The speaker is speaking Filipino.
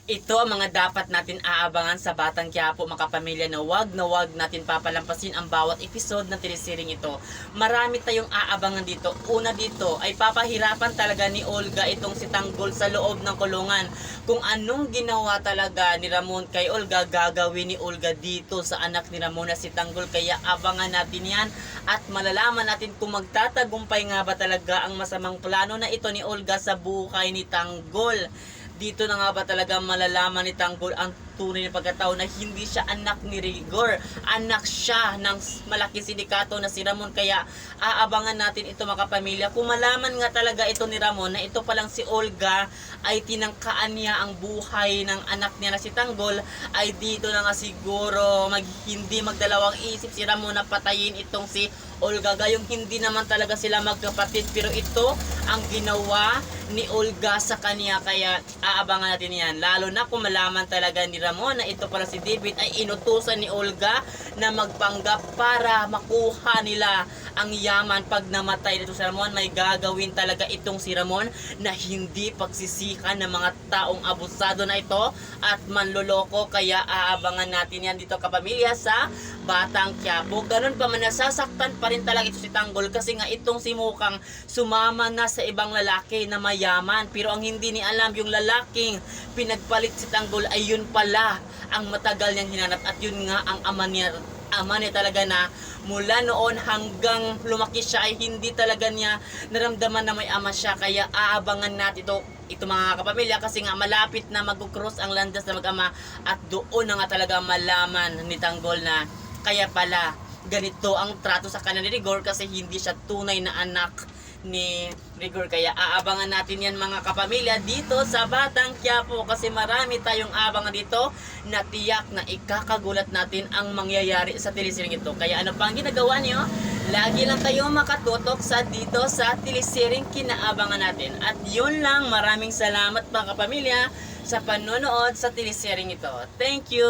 Ito ang mga dapat natin aabangan sa Batang Quiapo, mga kapamilya, na wag natin papalampasin ang bawat episode ng teleseryeng ito. Marami tayong aabangan dito. Una dito ay papahirapan talaga ni Olga itong si Tanggol sa loob ng kulungan. Kung anong ginawa talaga ni Ramon kay Olga, gagawin ni Olga dito sa anak ni Ramon na si Tanggol. Kaya abangan natin yan at malalaman natin kung magtatagumpay nga ba talaga ang masamang plano na ito ni Olga sa buhay ni Tanggol. Dito na nga ba talaga malalaman ni Tanggol ang tunay na pagkatao na hindi siya anak ni Rigor. Anak siya ng malaking sindikato na si Ramon. Kaya aabangan natin ito, mga kapamilya. Kung malaman nga talaga ito ni Ramon na ito palang si Olga ay tinangkaan niya ang buhay ng anak niya na si Tanggol, ay dito na nga siguro hindi magdalawang isip si Ramon na patayin itong si Olga. Gayong hindi naman talaga sila magkapatid, pero ito ang ginawa ni Olga sa kanya. Kaya aabangan natin yan, lalo na kung malaman talaga ni Ramon na ito pala si David ay inutusan ni Olga na magpanggap para makuha nila ang yaman. Pag namatay nito si Ramon, may gagawin talaga itong si Ramon na hindi pagsisikan ng mga taong abusado na ito at manloloko. Kaya aabangan natin yan dito, kapamilya, sa Batang Quiapo. Ganun pa man, nasasaktan pa rin talaga ito si Tanggol kasi nga itong si Mukang sumama na sa ibang lalaki na mayaman, pero ang hindi ni alam yung lalaking pinagpalit si Tanggol ay yun pala ang matagal niyang hinanap, at yun nga ang ama niya talaga, na mula noon hanggang lumaki siya ay hindi talaga niya naramdaman na may ama siya. Kaya aabangan natin ito mga kapamilya, kasi nga malapit na mag-cross ang landas na mag-ama, at doon na nga talaga malaman ni Tanggol na kaya pala ganito ang trato sa kanya ni Rigor, kasi hindi siya tunay na anak ni Rigor. Kaya aabangan natin yan, mga kapamilya, dito sa Batang Quiapo, kasi marami tayong abangan dito na tiyak na ikakagulat natin ang mangyayari sa teleseryeng ito. Kaya ano pang ginagawa niyo? Lagi lang kayong makatutok dito sa teleseryeng kinaabangan natin. At yun lang, maraming salamat, mga kapamilya, sa panonood sa teleseryeng ito. Thank you!